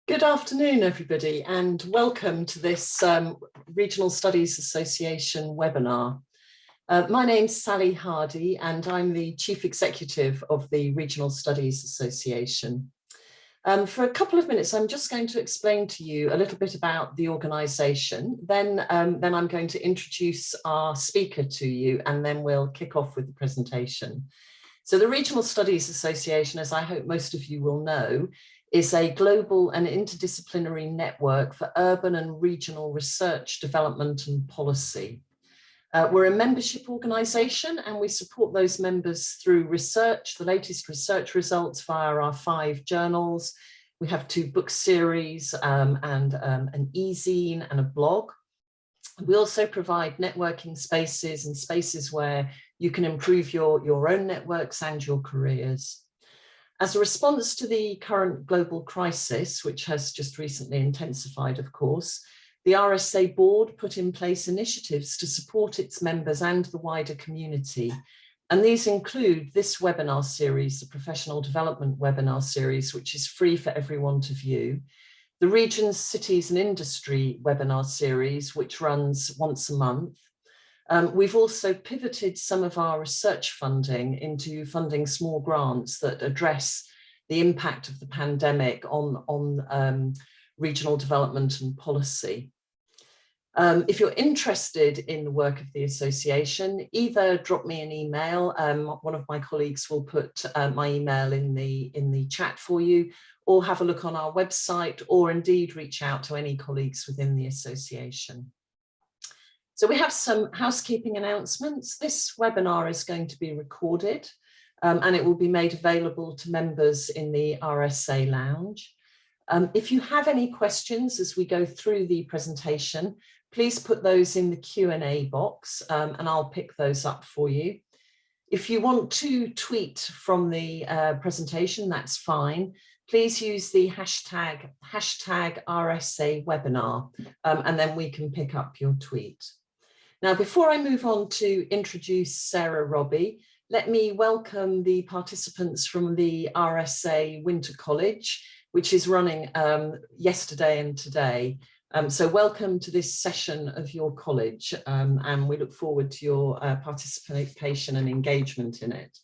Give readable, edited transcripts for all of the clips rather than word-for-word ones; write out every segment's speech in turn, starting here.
Good afternoon, everybody, and welcome to this Regional Studies Association webinar. My name's Sally Hardy, and I'm the Chief Executive of the Regional Studies Association. For a couple of minutes, I'm just going to explain to you a little bit about the organisation. Then I'm going to introduce our speaker to you, and then we'll kick off with the presentation. So the Regional Studies Association, as I hope most of you will know, is a global and interdisciplinary network for urban and regional research, development and policy. We're a membership organisation, and we support those members through research, the latest research results via our 5 journals. We have 2 book series and an e-zine and a blog. We also provide networking spaces and spaces where you can improve your own networks and your careers. As a response to the current global crisis, which has just recently intensified, of course, the RSA board put in place initiatives to support its members and the wider community. And these include this webinar series, the Professional Development webinar series, which is free for everyone to view. The Regions, Cities and Industry webinar series, which runs once a month. We've also pivoted some of our research funding into funding small grants that address the impact of the pandemic on regional development and policy. If you're interested in the work of the association, either drop me an email, one of my colleagues will put my email in the chat for you, or have a look on our website, or indeed reach out to any colleagues within the association. So we have some housekeeping announcements. This webinar is going to be recorded and it will be made available to members in the RSA lounge. If you have any questions as we go through the presentation, please put those in the Q&A box and I'll pick those up for you. If you want to tweet from the presentation, that's fine. Please use the hashtag RSA webinar and then we can pick up your tweet. Now, before I move on to introduce Sarah Robbie, let me welcome the participants from the RSA Winter College, which is running yesterday and today. So welcome to this session of your college, and we look forward to your participation and engagement in it.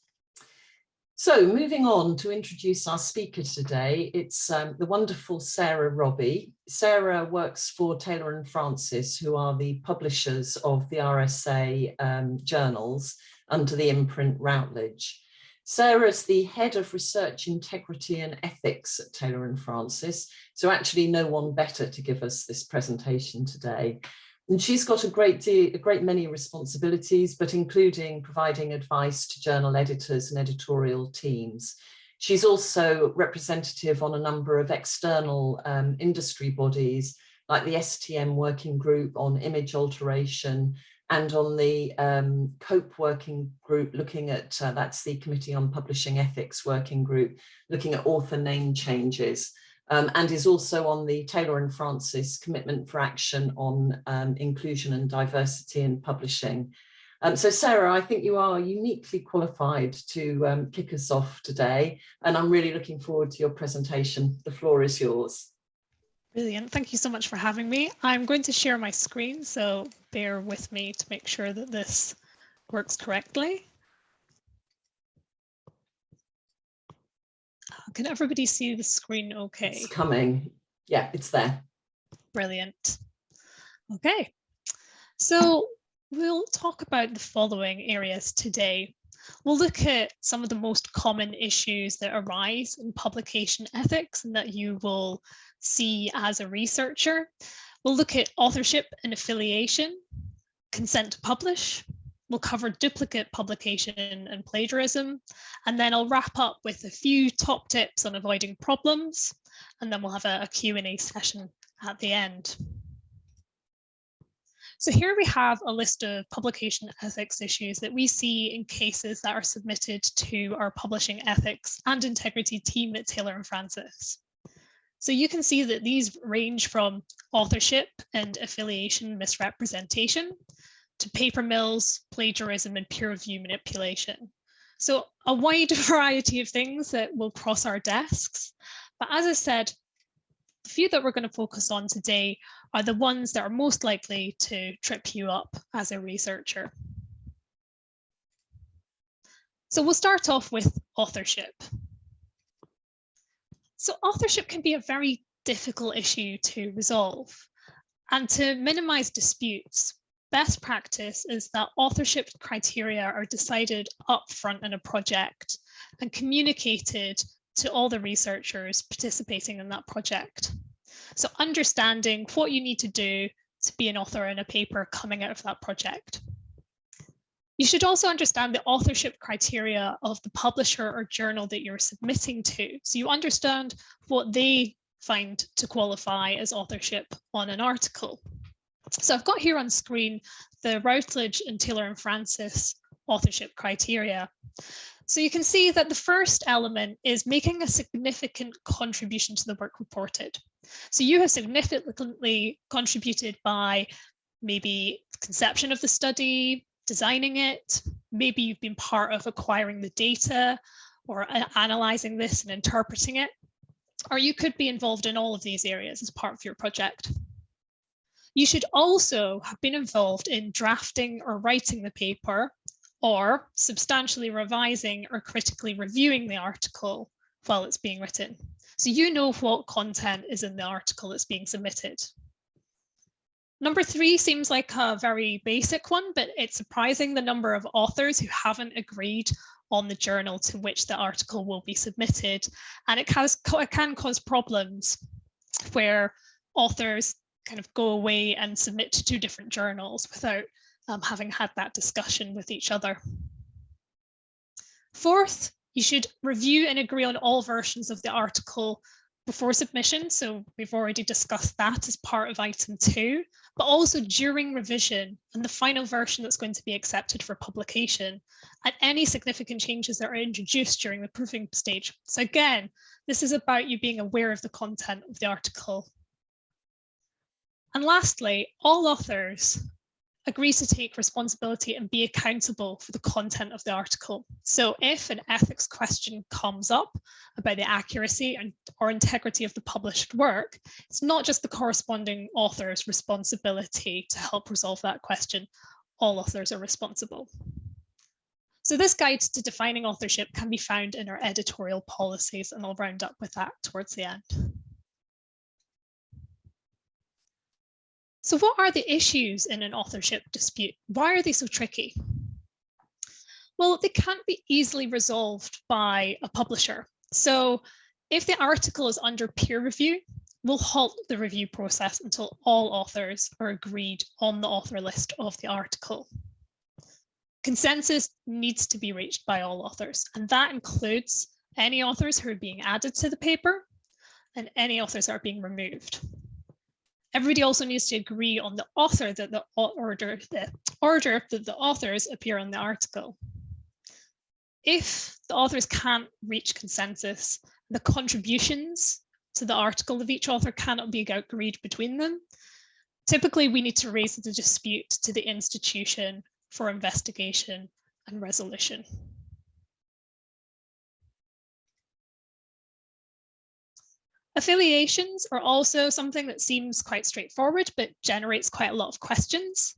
So moving on to introduce our speaker today, it's the wonderful Sarah Robbie. Sarah works for Taylor & Francis, who are the publishers of the RSA journals under the imprint Routledge. Sarah is the head of research integrity and ethics at Taylor & Francis, so actually no one better to give us this presentation today. And she's got a great many responsibilities, but including providing advice to journal editors and editorial teams. She's also representative on a number of external industry bodies, like the STM Working Group on Image Alteration, and on the COPE Working Group, looking at, that's the Committee on Publishing Ethics Working Group, looking at author name changes. And is also on the Taylor & Francis Commitment for Action on Inclusion and Diversity in Publishing. So Sarah, I think you are uniquely qualified to kick us off today, and I'm really looking forward to your presentation. The floor is yours. Brilliant. Thank you so much for having me. I'm going to share my screen, so bear with me to make sure that this works correctly. Can everybody see the screen okay? It's coming. Yeah, it's there. Brilliant. Okay, so we'll talk about the following areas today. We'll look at some of the most common issues that arise in publication ethics and that you will see as a researcher. We'll look at authorship and affiliation, consent to publish. We'll cover duplicate publication and plagiarism, and then I'll wrap up with a few top tips on avoiding problems, and then we'll have a Q&A session at the end. So here we have a list of publication ethics issues that we see in cases that are submitted to our publishing ethics and integrity team at Taylor & Francis. So you can see that these range from authorship and affiliation misrepresentation to paper mills, plagiarism, and peer review manipulation. So a wide variety of things that will cross our desks. But as I said, the few that we're going to focus on today are the ones that are most likely to trip you up as a researcher. So we'll start off with authorship. So authorship can be a very difficult issue to resolve. And to minimize disputes, best practice is that authorship criteria are decided upfront in a project and communicated to all the researchers participating in that project. So understanding what you need to do to be an author in a paper coming out of that project. You should also understand the authorship criteria of the publisher or journal that you're submitting to, so you understand what they find to qualify as authorship on an article. So I've got here on screen the Routledge and Taylor and Francis authorship criteria. So you can see that the first element is making a significant contribution to the work reported. So you have significantly contributed by maybe conception of the study, designing it, maybe you've been part of acquiring the data or analyzing this and interpreting it, or you could be involved in all of these areas as part of your project. You should also have been involved in drafting or writing the paper, or substantially revising or critically reviewing the article while it's being written. So you know what content is in the article that's being submitted. Number 3 seems like a very basic one, but it's surprising the number of authors who haven't agreed on the journal to which the article will be submitted. And it can cause problems where authors kind of go away and submit to 2 different journals without having had that discussion with each other. 4th, you should review and agree on all versions of the article before submission. So we've already discussed that as part of item 2, but also during revision and the final version that's going to be accepted for publication, and any significant changes that are introduced during the proofing stage. So again, this is about you being aware of the content of the article. And lastly, all authors agree to take responsibility and be accountable for the content of the article. So if an ethics question comes up about the accuracy or integrity of the published work, it's not just the corresponding author's responsibility to help resolve that question. All authors are responsible. So this guide to defining authorship can be found in our editorial policies, and I'll round up with that towards the end. So what are the issues in an authorship dispute? Why are they so tricky? Well, they can't be easily resolved by a publisher. So if the article is under peer review, we'll halt the review process until all authors are agreed on the author list of the article. Consensus needs to be reached by all authors, and that includes any authors who are being added to the paper and any authors that are being removed. Everybody also needs to agree on the order that the authors appear on the article. If the authors can't reach consensus, the contributions to the article of each author cannot be agreed between them, typically we need to raise the dispute to the institution for investigation and resolution. Affiliations are also something that seems quite straightforward, but generates quite a lot of questions.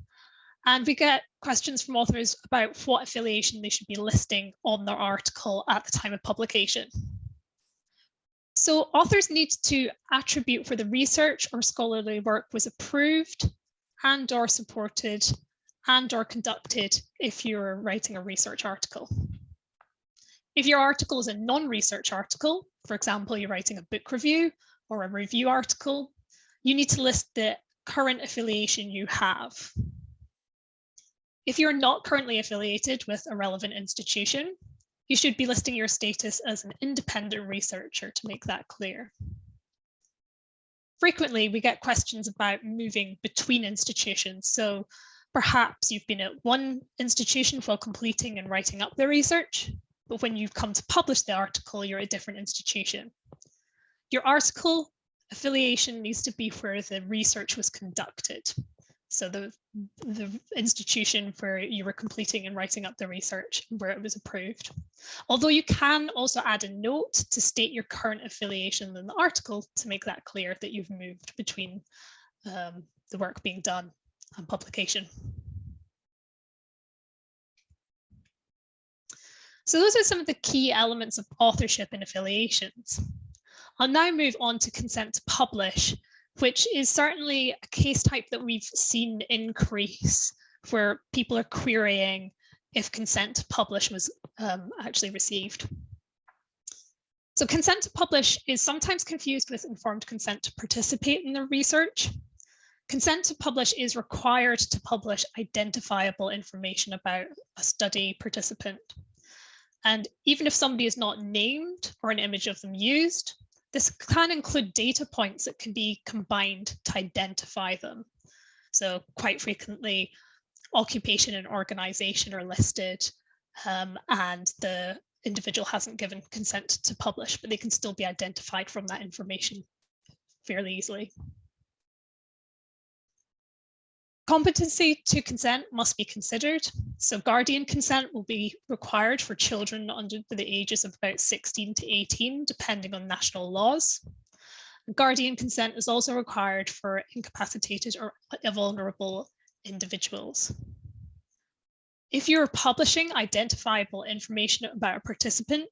And we get questions from authors about what affiliation they should be listing on their article at the time of publication. So authors need to attribute where the research or scholarly work was approved and or supported and or conducted if you're writing a research article. If your article is a non-research article, for example, you're writing a book review or a review article, you need to list the current affiliation you have. If you're not currently affiliated with a relevant institution, you should be listing your status as an independent researcher to make that clear. Frequently, we get questions about moving between institutions. So perhaps you've been at one institution while completing and writing up the research, but when you've come to publish the article, you're at a different institution. Your article affiliation needs to be where the research was conducted. So the institution where you were completing and writing up the research where it was approved. Although you can also add a note to state your current affiliation in the article to make that clear that you've moved between the work being done and publication. So those are some of the key elements of authorship and affiliations. I'll now move on to consent to publish, which is certainly a case type that we've seen increase, where people are querying if consent to publish was actually received. So consent to publish is sometimes confused with informed consent to participate in the research. Consent to publish is required to publish identifiable information about a study participant. And even if somebody is not named or an image of them used, this can include data points that can be combined to identify them. So quite frequently, occupation and organization are listed, and the individual hasn't given consent to publish, but they can still be identified from that information fairly easily. Competency to consent must be considered. So guardian consent will be required for children under the ages of about 16 to 18, depending on national laws. Guardian consent is also required for incapacitated or vulnerable individuals. If you're publishing identifiable information about a participant,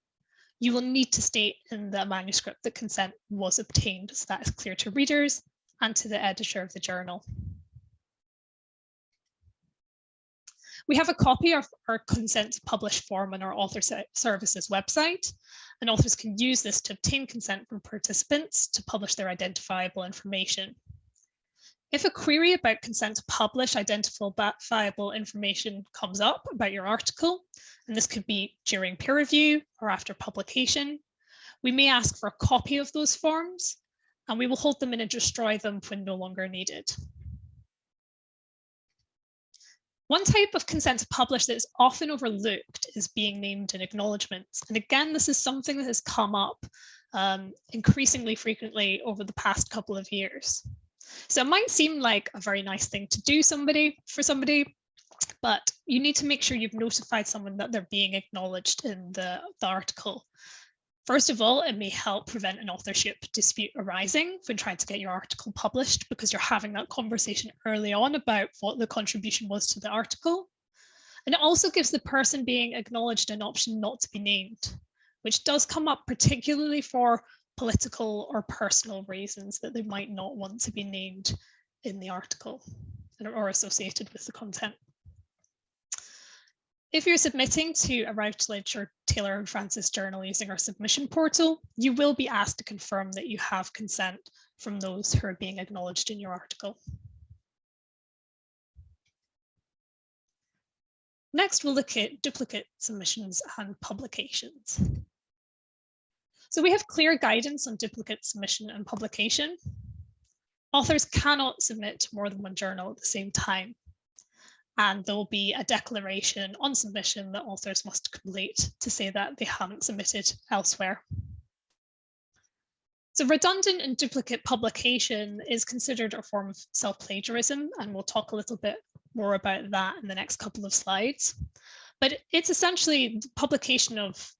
you will need to state in the manuscript that consent was obtained, so that is clear to readers and to the editor of the journal. We have a copy of our consent to publish form on our author services website, and authors can use this to obtain consent from participants to publish their identifiable information. If a query about consent to publish identifiable information comes up about your article, and this could be during peer review or after publication, we may ask for a copy of those forms, and we will hold them in and destroy them when no longer needed. One type of consent to publish that is often overlooked is being named in acknowledgements. And again, this is something that has come up increasingly frequently over the past couple of years. So it might seem like a very nice thing to do for somebody, but you need to make sure you've notified someone that they're being acknowledged in the article. First of all, it may help prevent an authorship dispute arising when trying to get your article published, because you're having that conversation early on about what the contribution was to the article. And it also gives the person being acknowledged an option not to be named, which does come up particularly for political or personal reasons that they might not want to be named in the article or associated with the content. If you're submitting to a Routledge or Taylor and Francis journal using our submission portal, you will be asked to confirm that you have consent from those who are being acknowledged in your article. Next, we'll look at duplicate submissions and publications. So we have clear guidance on duplicate submission and publication. Authors cannot submit to more than one journal at the same time. And there will be a declaration on submission that authors must complete to say that they haven't submitted elsewhere. So redundant and duplicate publication is considered a form of self-plagiarism, and we'll talk a little bit more about that in the next couple of slides. But it's essentially the publication of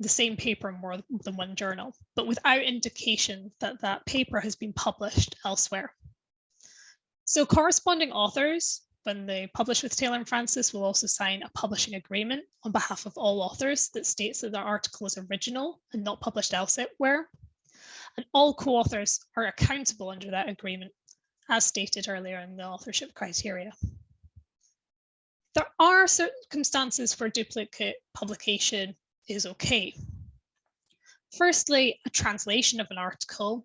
the same paper in more than one journal, but without indication that that paper has been published elsewhere. So corresponding authors, when they publish with Taylor and Francis, will also sign a publishing agreement on behalf of all authors that states that their article is original and not published elsewhere. And all co-authors are accountable under that agreement, as stated earlier in the authorship criteria. There are circumstances where duplicate publication is okay. Firstly, a translation of an article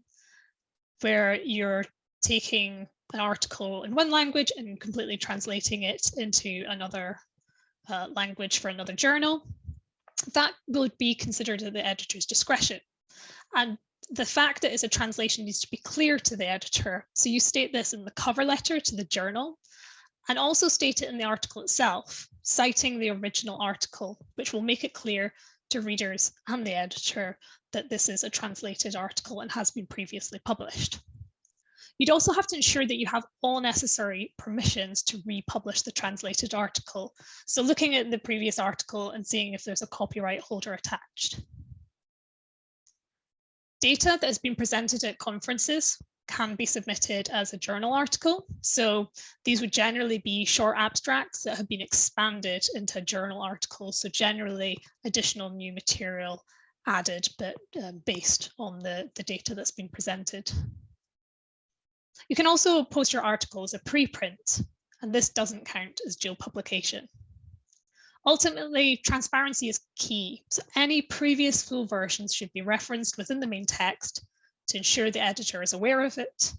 where you're taking an article in one language and completely translating it into another language for another journal. That would be considered at the editor's discretion. And the fact that it's a translation needs to be clear to the editor. So you state this in the cover letter to the journal, and also state it in the article itself, citing the original article, which will make it clear to readers and the editor that this is a translated article and has been previously published. You'd also have to ensure that you have all necessary permissions to republish the translated article. So looking at the previous article and seeing if there's a copyright holder attached. Data that has been presented at conferences can be submitted as a journal article. So these would generally be short abstracts that have been expanded into journal articles. So generally additional new material added, but based on the data that's been presented. You can also post your article as a preprint, and this doesn't count as dual publication. Ultimately, transparency is key. So any previous full versions should be referenced within the main text to ensure the editor is aware of it,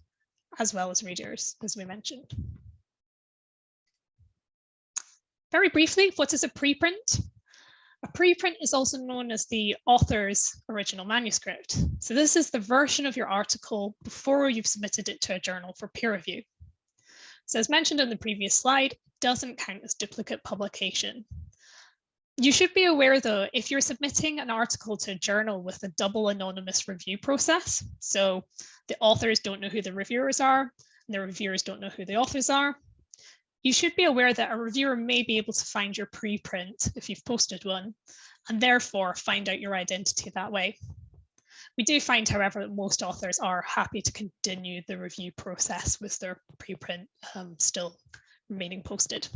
as well as readers, as we mentioned. Very briefly, what is a preprint? A preprint is also known as the author's original manuscript. So this is the version of your article before you've submitted it to a journal for peer review. So as mentioned in the previous slide, it doesn't count as duplicate publication. You should be aware though, if you're submitting an article to a journal with a double anonymous review process, so the authors don't know who the reviewers are, and the reviewers don't know who the authors are, you should be aware that a reviewer may be able to find your preprint if you've posted one, and therefore find out your identity that way. We do find, however, that most authors are happy to continue the review process with their preprint still remaining posted.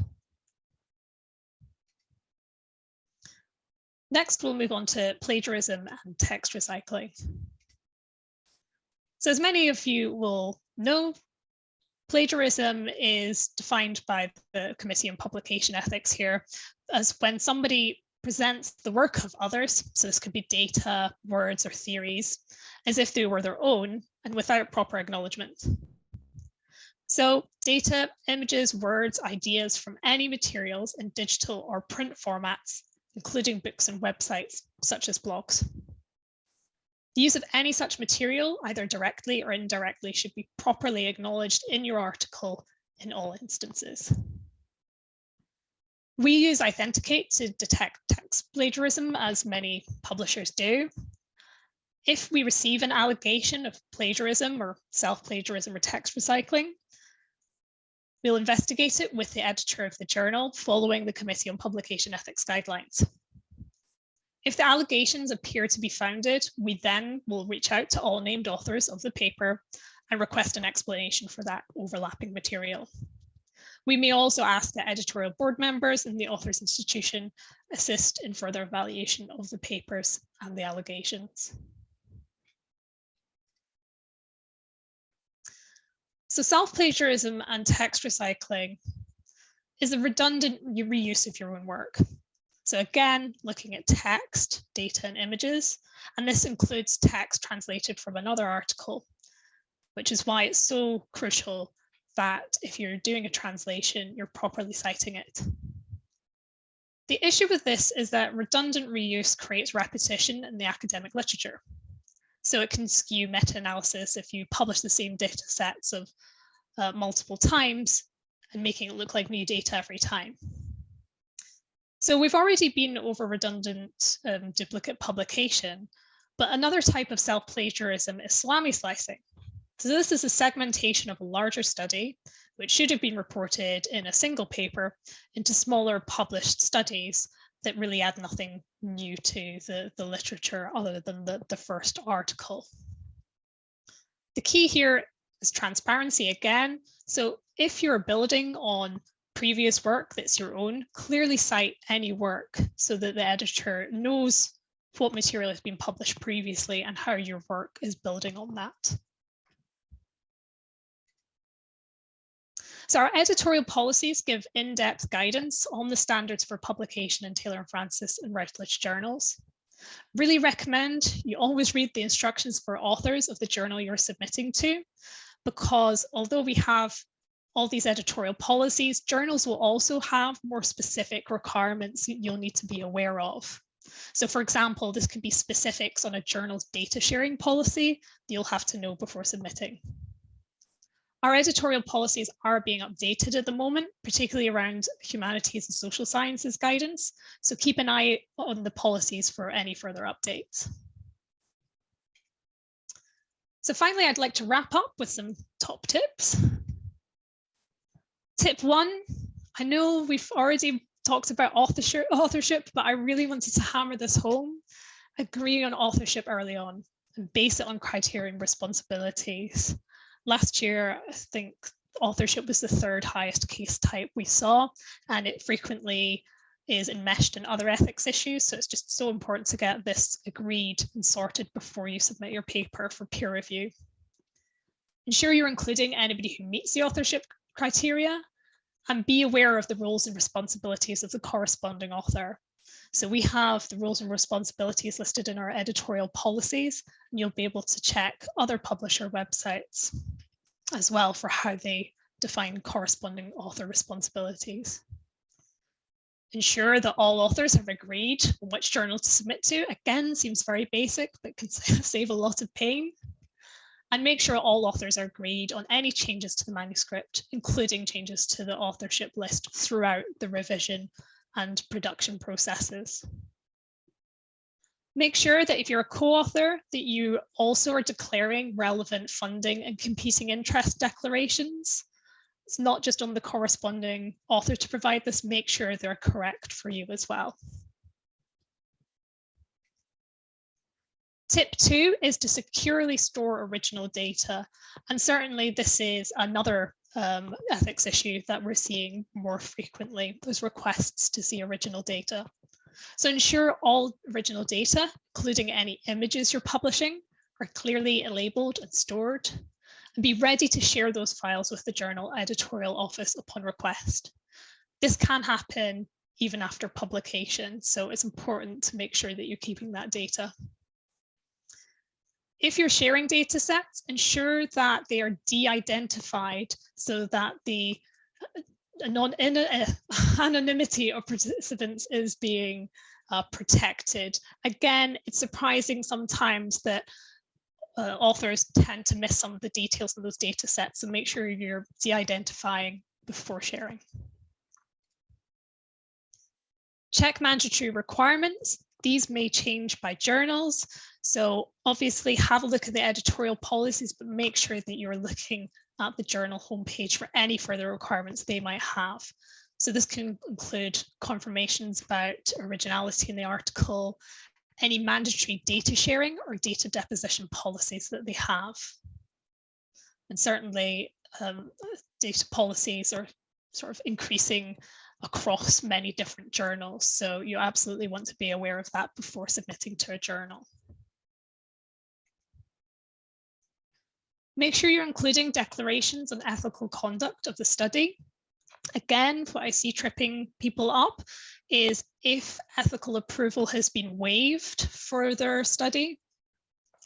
Next, we'll move on to plagiarism and text recycling. So as many of you will know, plagiarism is defined by the Committee on Publication Ethics here as when somebody presents the work of others, so this could be data, words, or theories, as if they were their own and without proper acknowledgement. So data, images, words, ideas from any materials in digital or print formats, including books and websites, such as blogs. The use of any such material, either directly or indirectly, should be properly acknowledged in your article in all instances. We use Authenticate to detect text plagiarism, as many publishers do. If we receive an allegation of plagiarism or self-plagiarism or text recycling, we'll investigate it with the editor of the journal following the Committee on Publication Ethics guidelines. If the allegations appear to be founded, we then will reach out to all named authors of the paper and request an explanation for that overlapping material. We may also ask that editorial board members and the author's institution assist in further evaluation of the papers and the allegations. So self-plagiarism and text recycling is a redundant reuse of your own work. So again, looking at text, data, and images, and this includes text translated from another article, which is why it's so crucial that if you're doing a translation, you're properly citing it. The issue with this is that redundant reuse creates repetition in the academic literature. So it can skew meta-analysis if you publish the same data sets of multiple times and making it look like new data every time. So we've already been over redundant duplicate publication, but another type of self-plagiarism is salami slicing. So this is a segmentation of a larger study, which should have been reported in a single paper, into smaller published studies that really add nothing new to the literature other than the first article. The key here is transparency again. So if you're building on previous work that's your own, clearly cite any work so that the editor knows what material has been published previously and how your work is building on that. So our editorial policies give in-depth guidance on the standards for publication in Taylor & Francis and Routledge journals. Really recommend you always read the instructions for authors of the journal you're submitting to, because although we have all these editorial policies, journals will also have more specific requirements you'll need to be aware of. So for example, this could be specifics on a journal's data sharing policy that you'll have to know before submitting. Our editorial policies are being updated at the moment, particularly around humanities and social sciences guidance. So keep an eye on the policies for any further updates. So finally, I'd like to wrap up with some top tips. Tip 1, I know we've already talked about authorship, but I really wanted to hammer this home. Agree on authorship early on and base it on criteria and responsibilities. Last year, I think authorship was the 3rd highest case type we saw, and it frequently is enmeshed in other ethics issues. So it's just so important to get this agreed and sorted before you submit your paper for peer review. Ensure you're including anybody who meets the authorship criteria, and be aware of the roles and responsibilities of the corresponding author. So we have the roles and responsibilities listed in our editorial policies, and you'll be able to check other publisher websites as well for how they define corresponding author responsibilities. Ensure that all authors have agreed on which journal to submit to. Again, seems very basic, but can save a lot of pain. And make sure all authors are agreed on any changes to the manuscript, including changes to the authorship list throughout the revision and production processes. Make sure that if you're a co-author, that you also are declaring relevant funding and competing interest declarations. It's not just on the corresponding author to provide this, make sure they're correct for you as well. Tip 2 is to securely store original data. And certainly this is another ethics issue that we're seeing more frequently, those requests to see original data. So ensure all original data, including any images you're publishing, are clearly labeled and stored. And be ready to share those files with the journal editorial office upon request. This can happen even after publication, so it's important to make sure that you're keeping that data. If you're sharing data sets, ensure that they are de-identified so that the anonymity of participants is being protected. Again, it's surprising sometimes that authors tend to miss some of the details of those data sets, so make sure you're de-identifying before sharing. Check mandatory requirements. These may change by journals. So obviously have a look at the editorial policies, but make sure that you're looking at the journal homepage for any further requirements they might have. So this can include confirmations about originality in the article, any mandatory data sharing or data deposition policies that they have. And certainly data policies are sort of increasing across many different journals. So you absolutely want to be aware of that before submitting to a journal. Make sure you're including declarations on ethical conduct of the study. Again, what I see tripping people up is if ethical approval has been waived for their study,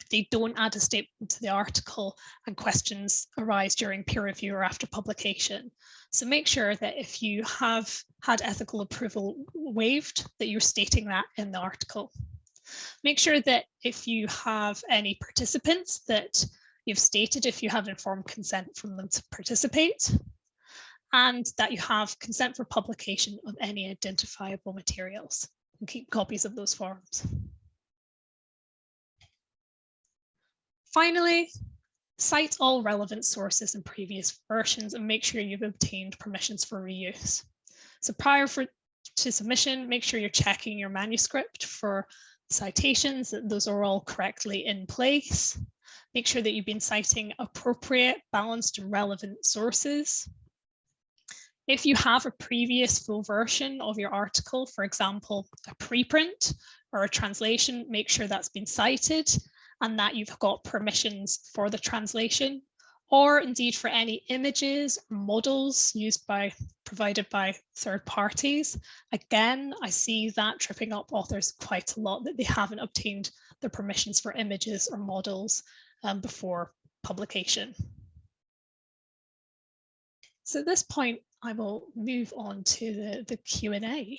they don't add a statement to the article and questions arise during peer review or after publication. So make sure that if you have had ethical approval waived, that you're stating that in the article. Make sure that if you have any participants that you've stated if you have informed consent from them to participate, and that you have consent for publication of any identifiable materials, and keep copies of those forms. Finally, cite all relevant sources and previous versions and make sure you've obtained permissions for reuse. So prior to submission, make sure you're checking your manuscript for citations, that those are all correctly in place. Make sure that you've been citing appropriate, balanced, and relevant sources. If you have a previous full version of your article, for example, a preprint or a translation, make sure that's been cited and that you've got permissions for the translation, or indeed for any images or models provided by third parties. Again, I see that tripping up authors quite a lot, that they haven't obtained the permissions for images or models before publication. So at this point, I will move on to the Q&A.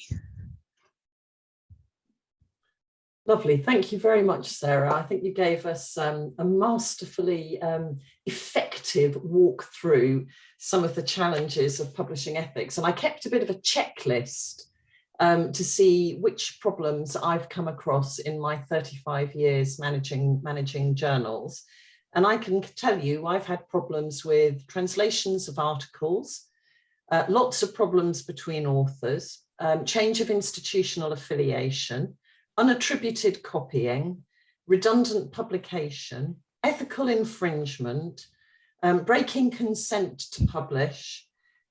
Lovely. Thank you very much, Sarah. I think you gave us a masterfully effective walk through some of the challenges of publishing ethics. And I kept a bit of a checklist to see which problems I've come across in my 35 years managing journals. And I can tell you, I've had problems with translations of articles, lots of problems between authors, change of institutional affiliation, unattributed copying, redundant publication, ethical infringement, breaking consent to publish,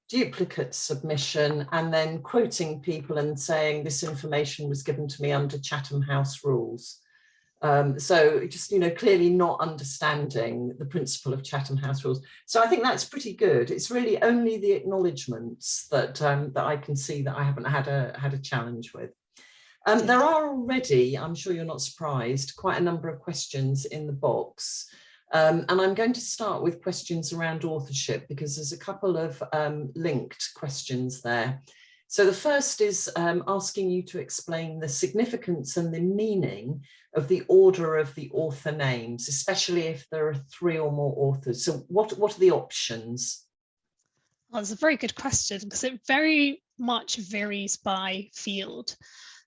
duplicate submission, and then quoting people and saying this information was given to me under Chatham House rules. So just, clearly not understanding the principle of Chatham House rules. So I think that's pretty good. It's really only the acknowledgements that that I can see that I haven't had a challenge with. There are already, I'm sure you're not surprised, quite a number of questions in the box. And I'm going to start with questions around authorship because there's a couple of linked questions there. So the first is asking you to explain the significance and the meaning of the order of the author names, especially if there are 3 or more authors. So what are the options? Well, it's a very good question because it very much varies by field.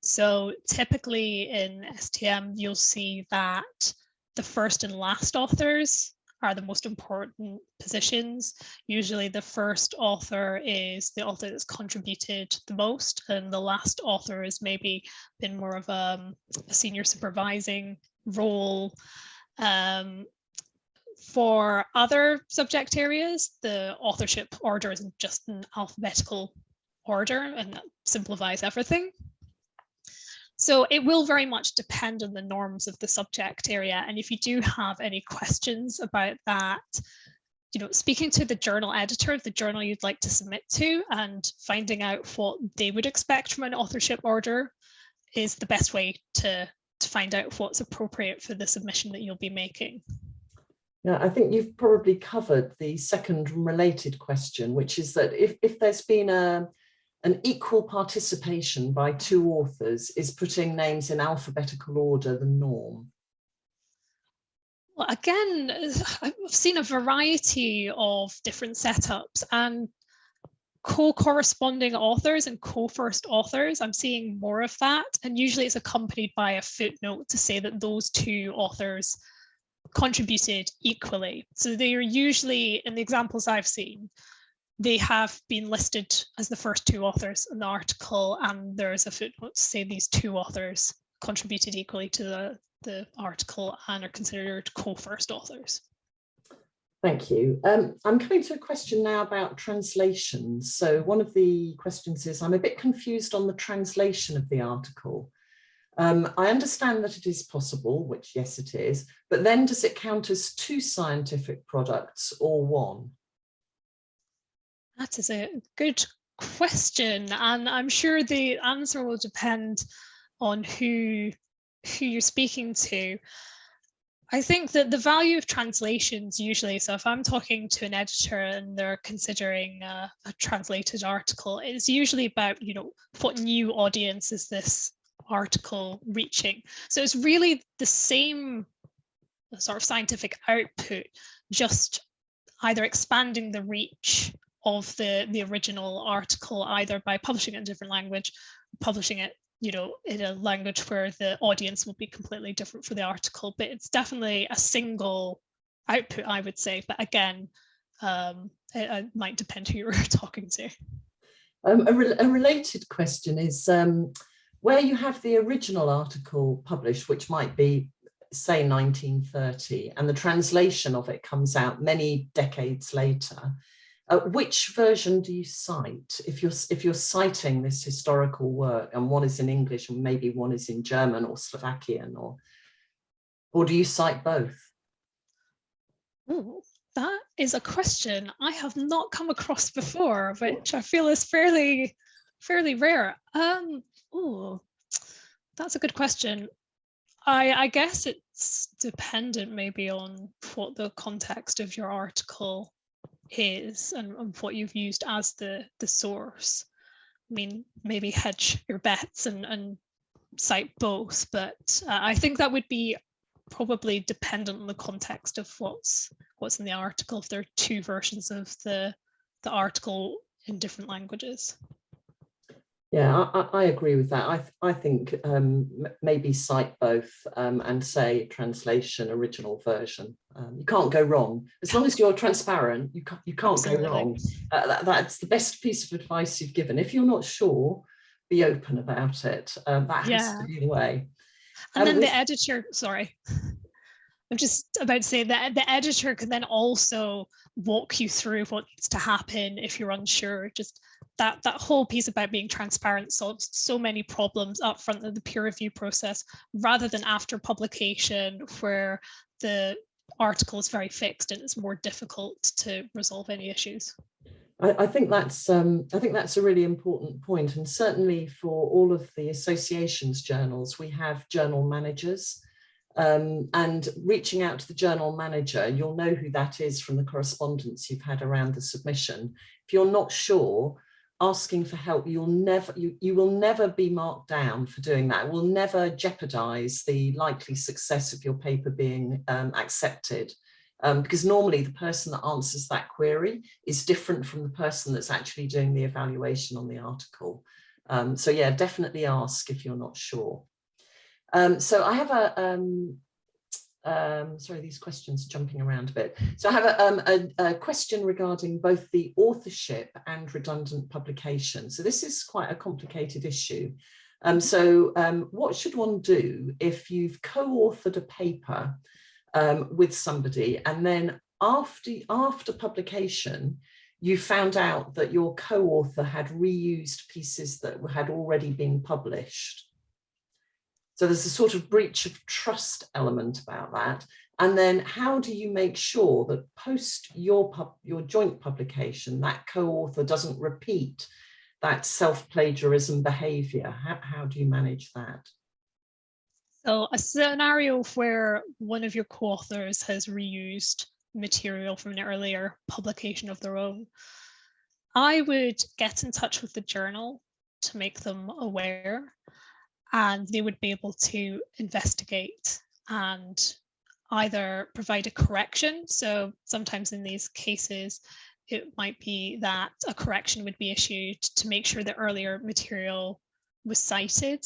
So typically in STM, you'll see that the first and last authors are the most important positions. Usually the first author is the author that's contributed the most, and the last author has maybe been more of a senior supervising role. For other subject areas, the authorship order isn't just an alphabetical order, and that simplifies everything. So it will very much depend on the norms of the subject area. And if you do have any questions about that, speaking to the journal editor of the journal you'd like to submit to and finding out what they would expect from an authorship order is the best way to find out what's appropriate for the submission that you'll be making. Yeah, I think you've probably covered the second related question, which is that if there's been an equal participation by 2 authors, is putting names in alphabetical order the norm? Well, again, I've seen a variety of different setups, and co-corresponding authors and co-first authors, I'm seeing more of that. And usually it's accompanied by a footnote to say that those 2 authors contributed equally. So they are usually, in the examples I've seen, they have been listed as the first 2 authors in the article, and there's a footnote to say these 2 authors contributed equally to the article and are considered co-first authors. Thank you. I'm coming to a question now about translations. So one of the questions is, I'm a bit confused on the translation of the article. I understand that it is possible, which yes it is, but then does it count as 2 scientific products or 1? That is a good question, and I'm sure the answer will depend on who you're speaking to. I think that the value of translations usually, so if I'm talking to an editor and they're considering a translated article, it's usually about, what new audience is this article reaching? So it's really the same sort of scientific output, just either expanding the reach of the original article, either by publishing it in a different language, publishing it in a language where the audience will be completely different for the article. But it's definitely a single output, I would say. But again, it might depend who you're talking to. A related question is, where you have the original article published, which might be, say, 1930, and the translation of it comes out many decades later, which version do you cite if you're citing this historical work, and one is in English and maybe one is in German or Slovakian, or do you cite both? Ooh, that is a question I have not come across before, which I feel is fairly rare. Oh, that's a good question. I guess it's dependent maybe on what the context of your article is and what you've used as the source. I mean, maybe hedge your bets and cite both, but I think that would be probably dependent on the context of what's in the article, if there are 2 versions of the article in different languages. Yeah, I agree with that. I think maybe cite both and say translation, original version. You can't go wrong. As long as you're transparent, you can't go Absolutely. wrong. That's the best piece of advice you've given. If you're not sure, be open about it. That has to Yeah. be the way. And then the With editor, sorry, I'm just about to say that the editor can then also walk you through what needs to happen if you're unsure. Just that whole piece about being transparent solves so many problems up front of the peer review process, rather than after publication where the article is very fixed and it's more difficult to resolve any issues. I think that's a really important point, and certainly for all of the associations journals, we have journal managers. And reaching out to the journal manager, you'll know who that is from the correspondence you've had around the submission. If you're not sure, asking for help, you will never be marked down for doing that. It will never jeopardize the likely success of your paper being accepted. Because normally the person that answers that query is different from the person that's actually doing the evaluation on the article. So yeah, definitely ask if you're not sure. So I have sorry, these questions are jumping around a bit. So I have a question regarding both the authorship and redundant publication. So this is quite a complicated issue. What should one do if you've co-authored a paper with somebody, and then after publication, you found out that your co-author had reused pieces that had already been published? So there's a sort of breach of trust element about that. And then how do you make sure that post your joint publication, that co-author doesn't repeat that self-plagiarism behavior? How do you manage that? So a scenario where one of your co-authors has reused material from an earlier publication of their own, I would get in touch with the journal to make them aware, and they would be able to investigate and either provide a correction. So sometimes in these cases, it might be that a correction would be issued to make sure the earlier material was cited.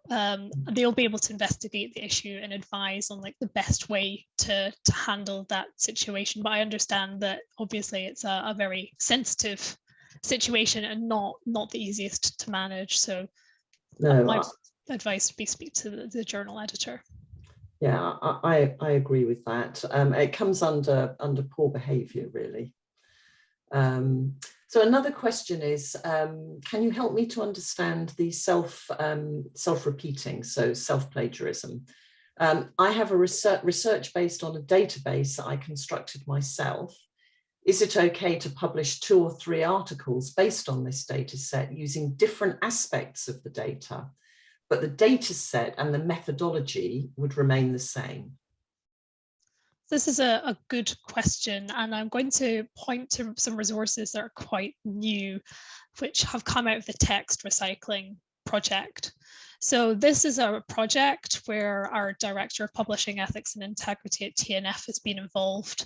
They'll be able to investigate the issue and advise on like the best way to handle that situation. But I understand that obviously it's a very sensitive situation and not the easiest to manage. So No, my advice would be speak to the journal editor. yeah, I agree with that. It comes under poor behavior, really. So another question is, can you help me to understand the self-repeating, so self-plagiarism? I have a research based on a database that I constructed myself. Is it okay to publish 2 or 3 articles based on this data set using different aspects of the data, but the data set and the methodology would remain the same? This is a good question, and I'm going to point to some resources that are quite new, which have come out of the text recycling project. So this is a project where our Director of Publishing Ethics and Integrity at TNF has been involved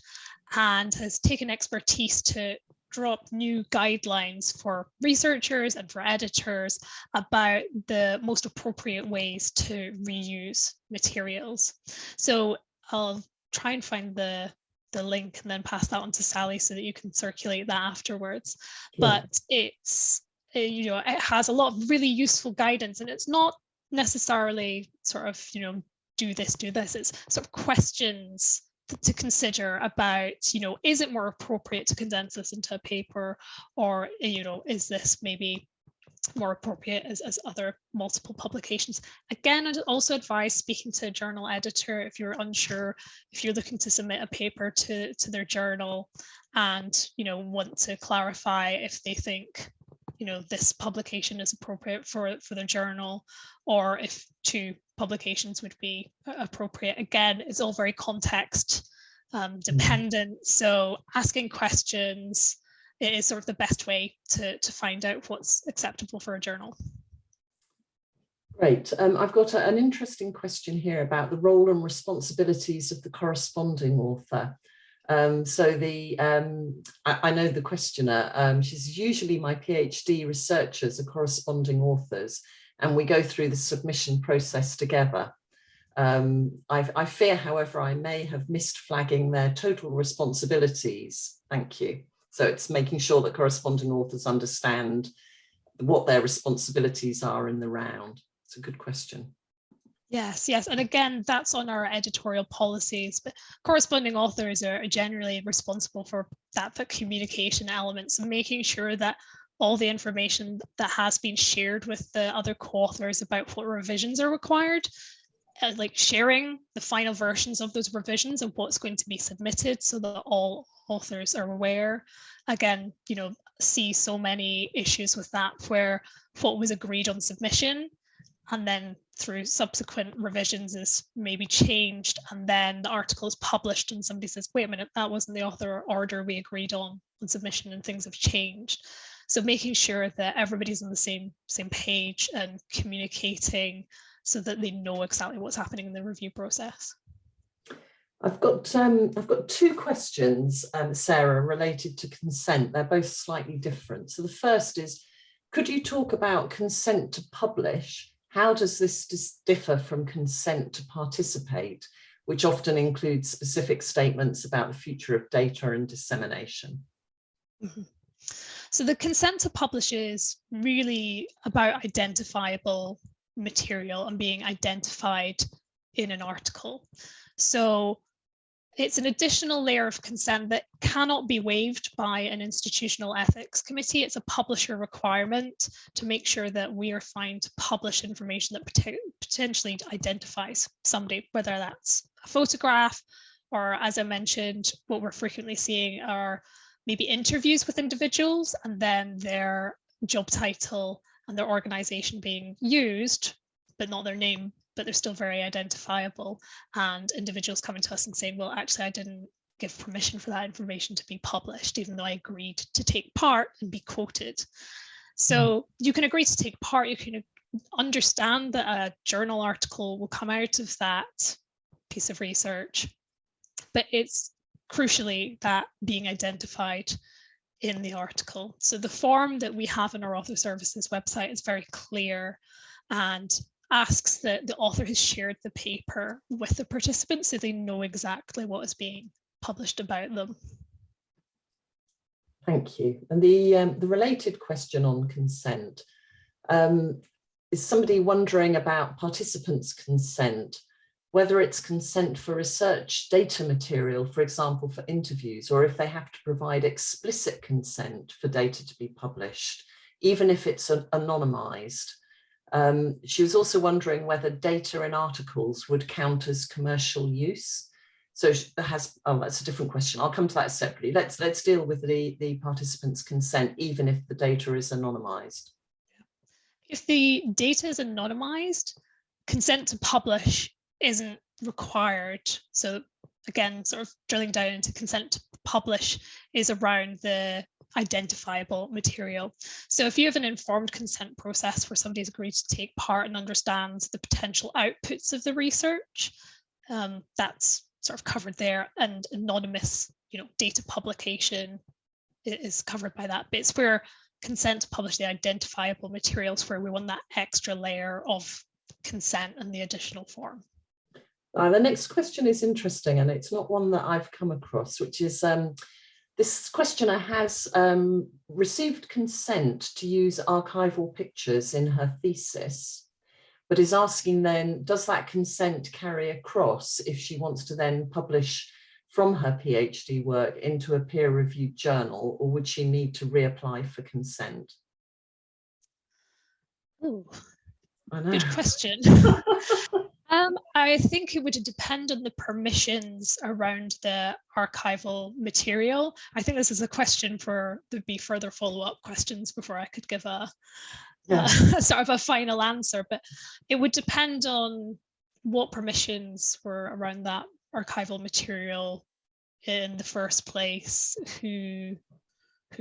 and has taken expertise to draw up new guidelines for researchers and for editors about the most appropriate ways to reuse materials. So I'll try and find the link and then pass that on to Sally so that you can circulate that afterwards. Yeah. But it's, it has a lot of really useful guidance, and it's not necessarily sort of, do this. It's sort of questions to consider about, is it more appropriate to condense this into a paper, or, is this maybe more appropriate as other multiple publications. Again, I'd also advise speaking to a journal editor if you're unsure, if you're looking to submit a paper to their journal and want to clarify if they think this publication is appropriate for the journal, or if 2 publications would be appropriate. Again, it's all very context dependent. So asking questions, it is sort of the best way to find out what's acceptable for a journal. Great. I've got an interesting question here about the role and responsibilities of the corresponding author. So I know the questioner, she's usually my PhD researchers are corresponding authors, and we go through the submission process together. I fear, however, I may have missed flagging their total responsibilities. Thank you. So it's making sure that corresponding authors understand what their responsibilities are in the round. It's a good question. Yes, yes. And again, that's on our editorial policies, but corresponding authors are generally responsible for that communication elements and making sure that all the information that has been shared with the other co-authors about what revisions are required, like sharing the final versions of those revisions and what's going to be submitted so that all authors are aware. Again, see so many issues with that where what was agreed on submission and then through subsequent revisions is maybe changed, and then the article is published and somebody says, wait a minute, that wasn't the author order we agreed on submission and things have changed. So making sure that everybody's on the same page and communicating so that they know exactly what's happening in the review process. I've got two questions, Sarah, related to consent. They're both slightly different. So the first is, could you talk about consent to publish? How does this differ from consent to participate, which often includes specific statements about the future of data and dissemination? Mm-hmm. So the consent to publish is really about identifiable material and being identified in an article. So it's an additional layer of consent that cannot be waived by an institutional ethics committee. It's a publisher requirement to make sure that we are fine to publish information that potentially identifies somebody, whether that's a photograph or, as I mentioned, what we're frequently seeing are maybe interviews with individuals and then their job title and their organization being used, but not their name, but they're still very identifiable, and individuals coming to us and saying, well, actually, I didn't give permission for that information to be published, even though I agreed to take part and be quoted. So you can agree to take part, you can understand that a journal article will come out of that piece of research, but it's crucially that being identified in the article. So the form that we have on our author services website is very clear and asks that the author has shared the paper with the participants so they know exactly what is being published about them. Thank you. And the related question on consent, is somebody wondering about participants' consent, whether it's consent for research data material, for example, for interviews, or if they have to provide explicit consent for data to be published, even if it's anonymized. She was also wondering whether data in articles would count as commercial use. So that's a different question. I'll come to that separately. Let's deal with the participants' consent, even if the data is anonymized. If the data is anonymized, consent to publish isn't required. So again, sort of drilling down into consent to publish is around the identifiable material. So if you have an informed consent process where somebody's agreed to take part and understands the potential outputs of the research, that's sort of covered there, and anonymous, data publication is covered by that. But it's where consent to publish the identifiable materials where we want that extra layer of consent and the additional form. The next question is interesting, and it's not one that I've come across, which is this questioner has received consent to use archival pictures in her thesis, but is asking then, does that consent carry across if she wants to then publish from her PhD work into a peer-reviewed journal, or would she need to reapply for consent? Ooh, I know. good question. I think it would depend on the permissions around the archival material. I think this is a question there'd be further follow-up questions before I could give a sort of a final answer, but it would depend on what permissions were around that archival material in the first place, who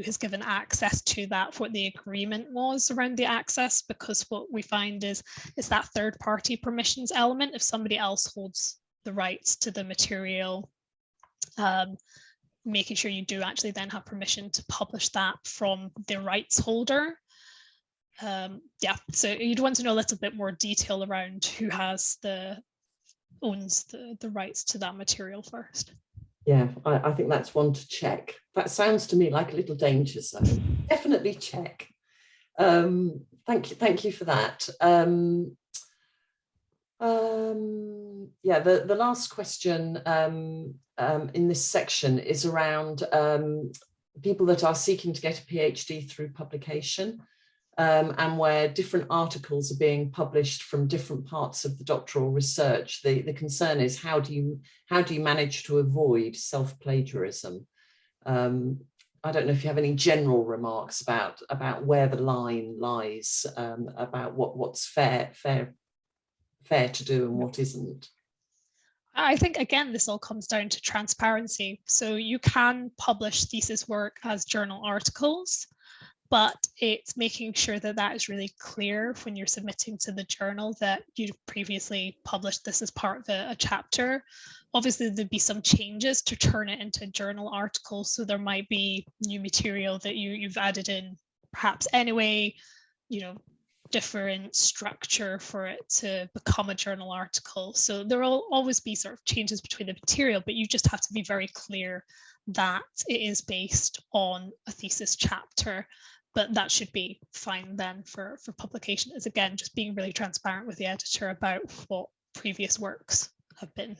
has given access to that, what the agreement was around the access, because what we find is that third party permissions element. If somebody else holds the rights to the material, making sure you do actually then have permission to publish that from the rights holder. Yeah, so you'd want to know a little bit more detail around who owns the rights to that material first. Yeah, I think that's one to check. That sounds to me like a little danger zone. Definitely check. Thank you for that. Yeah, the last question in this section is around people that are seeking to get a PhD through publication, and where different articles are being published from different parts of the doctoral research. The concern is how do you manage to avoid self-plagiarism? I don't know if you have any general remarks about where the line lies, about what's fair to do and what isn't. I think, again, this all comes down to transparency. So you can publish thesis work as journal articles, but it's making sure that that is really clear when you're submitting to the journal that you previously published this as part of a chapter. Obviously, there'd be some changes to turn it into a journal article. So there might be new material that you've added in perhaps anyway, different structure for it to become a journal article. So there will always be sort of changes between the material, but you just have to be very clear that it is based on a thesis chapter. But that should be fine then for publication. Is again just being really transparent with the editor about what previous works have been.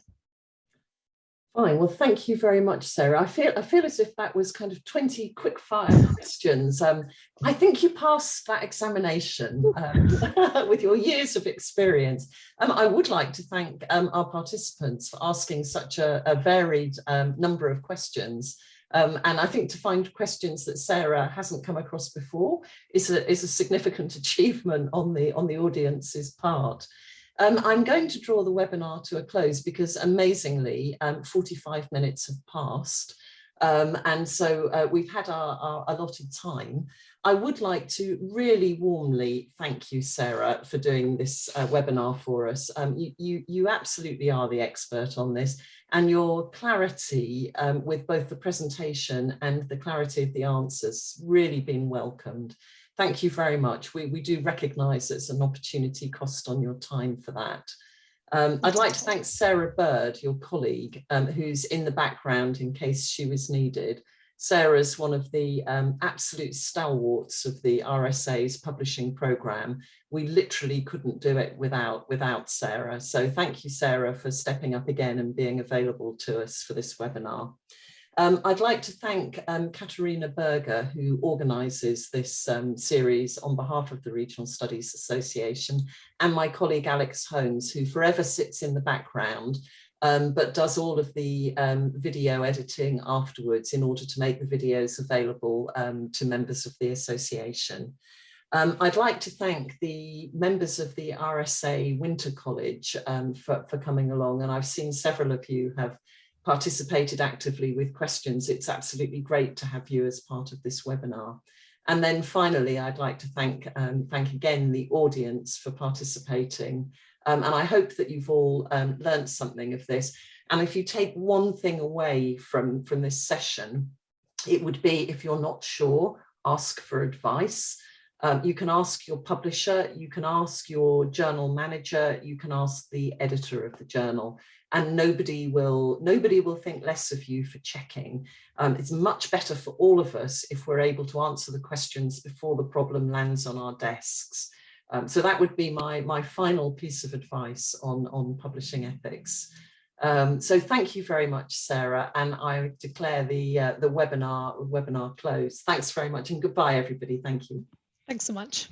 Fine. Well, thank you very much, Sarah. I feel as if that was kind of 20 quick fire questions. I think you passed that examination with your years of experience. I would like to thank our participants for asking such a varied number of questions. And I think to find questions that Sarah hasn't come across before is a significant achievement on the audience's part. I'm going to draw the webinar to a close because amazingly 45 minutes have passed, and so we've had our allotted time. I would like to really warmly thank you, Sarah, for doing this webinar for us. You absolutely are the expert on this, and your clarity with both the presentation and the clarity of the answers really been welcomed. Thank you very much. We do recognise there's an opportunity cost on your time for that. I'd like to thank Sarah Bird, your colleague, who's in the background in case she was needed. Sarah's one of the absolute stalwarts of the RSA's publishing programme. We literally couldn't do it without Sarah. So thank you, Sarah, for stepping up again and being available to us for this webinar. I'd like to thank Katarina Berger, who organises this series on behalf of the Regional Studies Association, and my colleague Alex Holmes, who forever sits in the background, but does all of the video editing afterwards in order to make the videos available to members of the association. I'd like to thank the members of the RSA Winter College for coming along, and I've seen several of you have participated actively with questions. It's absolutely great to have you as part of this webinar. And then finally, I'd like to thank again the audience for participating. And I hope that you've all learned something of this. And if you take one thing away from this session, it would be, if you're not sure, ask for advice. You can ask your publisher, you can ask your journal manager, you can ask the editor of the journal, and nobody will think less of you for checking. It's much better for all of us if we're able to answer the questions before the problem lands on our desks. So that would be my final piece of advice on publishing ethics. So thank you very much, Sarah, and I declare the webinar closed. Thanks very much, and goodbye, everybody. Thank you. Thanks so much.